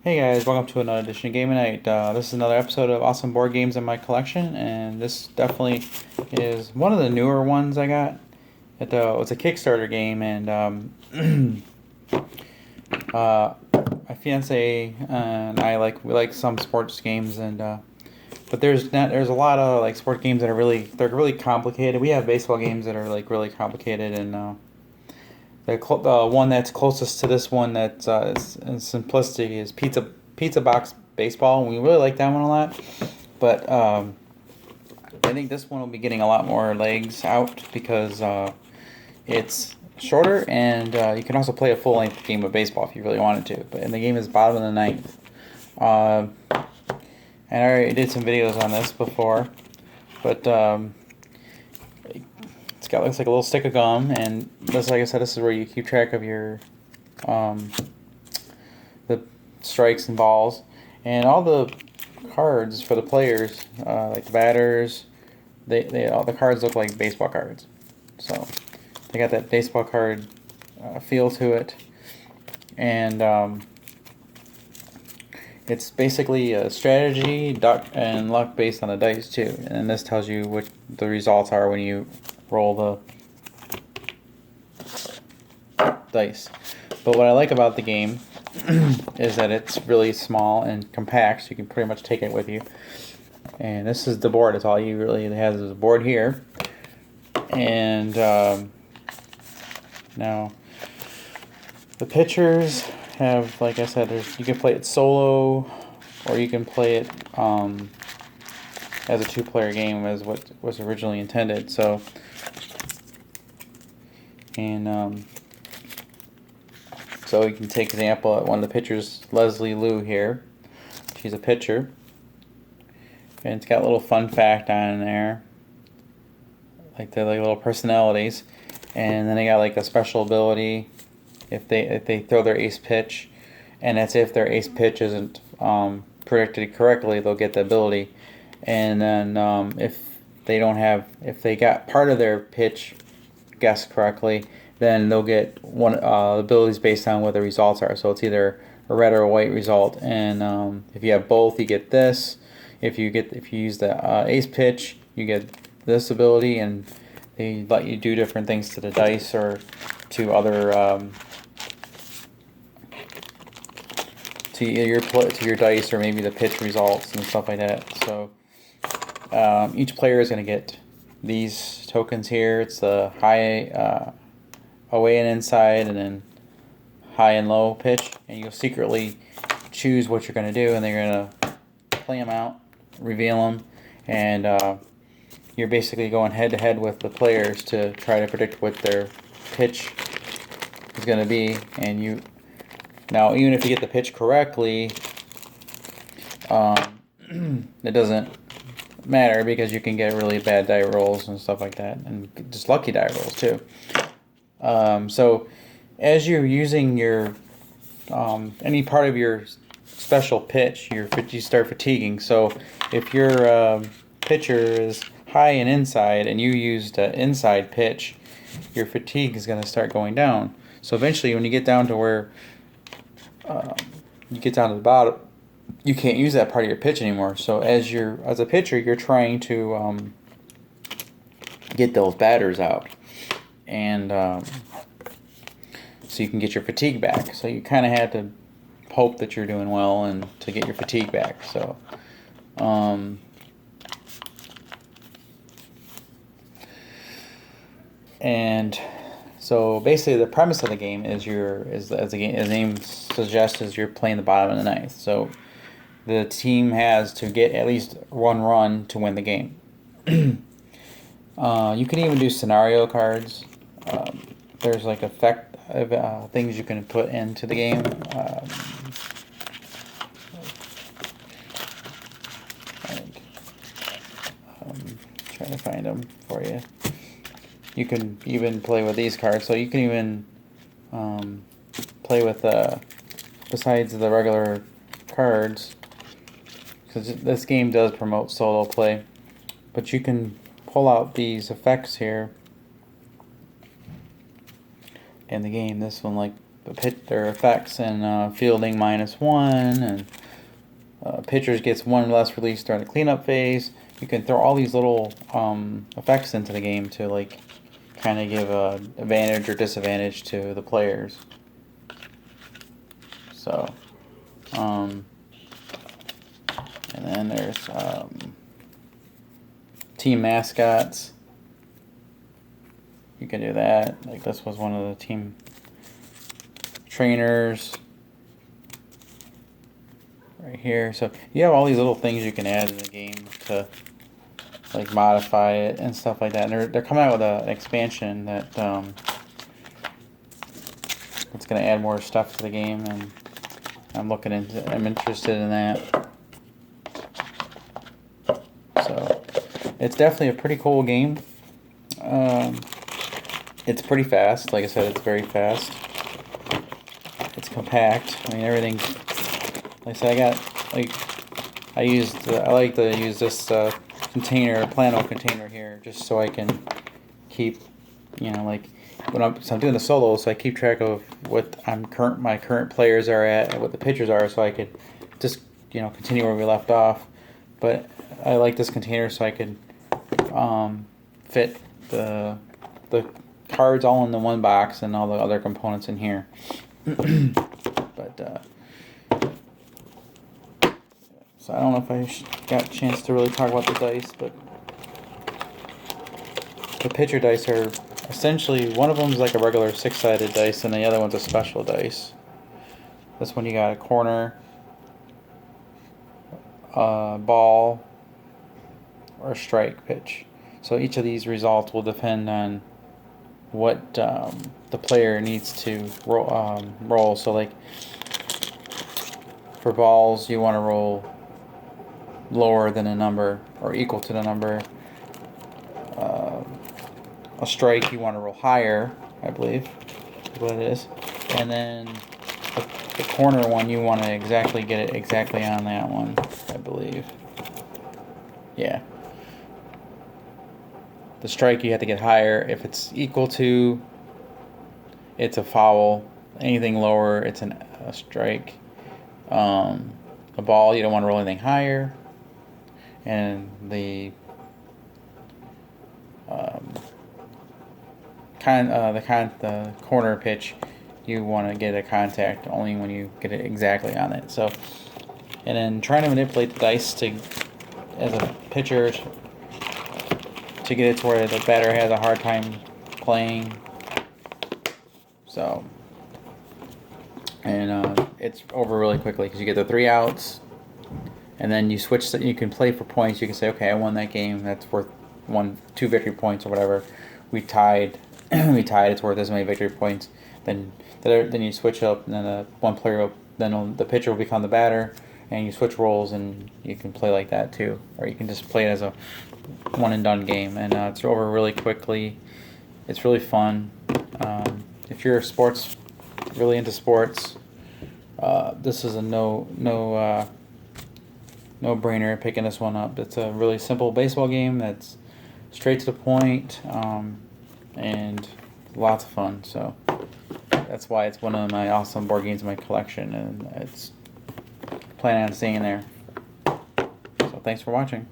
Hey guys, welcome to another edition of Gamingnight. This is another episode of awesome board games in my collection, and this definitely is one of the newer ones I got. It's a Kickstarter game, and my fiance and I we like some sports games, and but there's a lot of like sport games that are really complicated. We have baseball games that are like really complicated, and the one that's closest to this one that's in simplicity is Pizza Box Baseball, and we really like that one a lot. But I think this one will be getting a lot more legs out because it's shorter, and you can also play a full length game of baseball if you really wanted to. But and the game is bottom of the ninth. And I already did some videos on this before, but looks like a little stick of gum, and this, like I said, this is where you keep track of your the strikes and balls, and all the cards for the players, like the batters. All the cards look like baseball cards, so they got that baseball card feel to it, and it's basically a strategy, duck, and luck based on the dice too. And this tells you what the results are when you roll the dice. But what I like about the game is that it's really small and compact, so you can pretty much take it with you. And this is the board. It's all you really has is a board here. And now the pitchers have, like I said, you can play it solo, or you can play it as a two-player game, as what was originally intended. So, and so you can take example at one of the pitchers, Leslie Liu here. She's a pitcher, and it's got a little fun fact on there, like the little personalities, and then they got like a special ability if they throw their ace pitch, and that's if their ace pitch isn't predicted correctly, they'll get the ability. And then if they got part of their pitch guessed correctly, then they'll get one abilities based on what the results are. So it's either a red or a white result, and if you have both, you get this. If you use the ace pitch, you get this ability, and they let you do different things to the dice or to other to your dice, or maybe the pitch results and stuff like that. So each player is going to get these tokens here. It's the high, away and inside, and then high and low pitch, and you'll secretly choose what you're going to do, and they're going to play them out, reveal them, and you're basically going head to head with the players to try to predict what their pitch is going to be. And now, even if you get the pitch correctly, it doesn't matter, because you can get really bad die rolls and stuff like that, and just lucky die rolls too. So as you're using your any part of your special pitch, you start fatiguing. So if your pitcher is high and inside, and you used an inside pitch, your fatigue is going to start going down. So eventually, when you get down to where you get down to the bottom, you can't use that part of your pitch anymore. So as a pitcher, you're trying to get those batters out, and so you can get your fatigue back. So you kind of have to hope that you're doing well and to get your fatigue back. So and so basically, the premise of the game is as the name suggests, is you're playing the bottom of the ninth. So the team has to get at least one run to win the game. You can even do scenario cards. There's like effect things you can put into the game. Trying to find them for you. You can even play with these cards, so you can even play with besides the regular cards, because this game does promote solo play. But you can pull out these effects here in the game. This one, like their effects and fielding -1, and pitchers gets 1 less release during the cleanup phase. You can throw all these little effects into the game to like kind of give a advantage or disadvantage to the players. So, and then there's team mascots. You can do that. Like this was one of the team trainers right here. So you have all these little things you can add in the game to like modify it and stuff like that. And they're coming out with an expansion that it's going to add more stuff to the game, and I'm interested in that. So it's definitely a pretty cool game. It's pretty fast. Like I said, it's very fast. It's compact. I mean, everything. Like I said, I like to use this container, plano container here, just so I can keep, like when I'm doing the solo, so I keep track of what my current players are at and what the pitchers are, so I could just continue where we left off. But I like this container so I could fit the cards all in the one box and all the other components in here. But so I don't know if I got a chance to really talk about the dice, but the pitcher dice are essentially, one of them is like a regular 6-sided dice and the other one's a special dice. This one you got a corner, ball, or strike pitch. So each of these results will depend on what the player needs to roll. So like for balls, you want to roll lower than a number or equal to the number. A strike, you want to roll higher, I believe, is what it is. And then the corner one, you want to get it exactly on that one, I believe. Yeah. The strike, you have to get higher. If it's equal to, it's a foul. Anything lower, it's a strike. A ball, you don't want to roll anything higher. And the corner pitch, you want to get a contact only when you get it exactly on it. So, and then trying to manipulate the dice as a pitcher to get it to where the batter has a hard time playing. So, and it's over really quickly because you get the 3 outs, and then you switch. You can play for points. You can say, okay, I won that game. That's worth 2 victory points or whatever. We tied. We tied. It's worth this many victory points. Then you switch up, and then one player. Then the pitcher will become the batter, and you switch roles, and you can play like that too. Or you can just play it as a one and done game, and it's over really quickly. It's really fun. If you're really into sports, this is a no-brainer picking this one up. It's a really simple baseball game that's straight to the point, and lots of fun. So that's why it's one of my awesome board games in my collection, and it's planning on staying in there. So thanks for watching.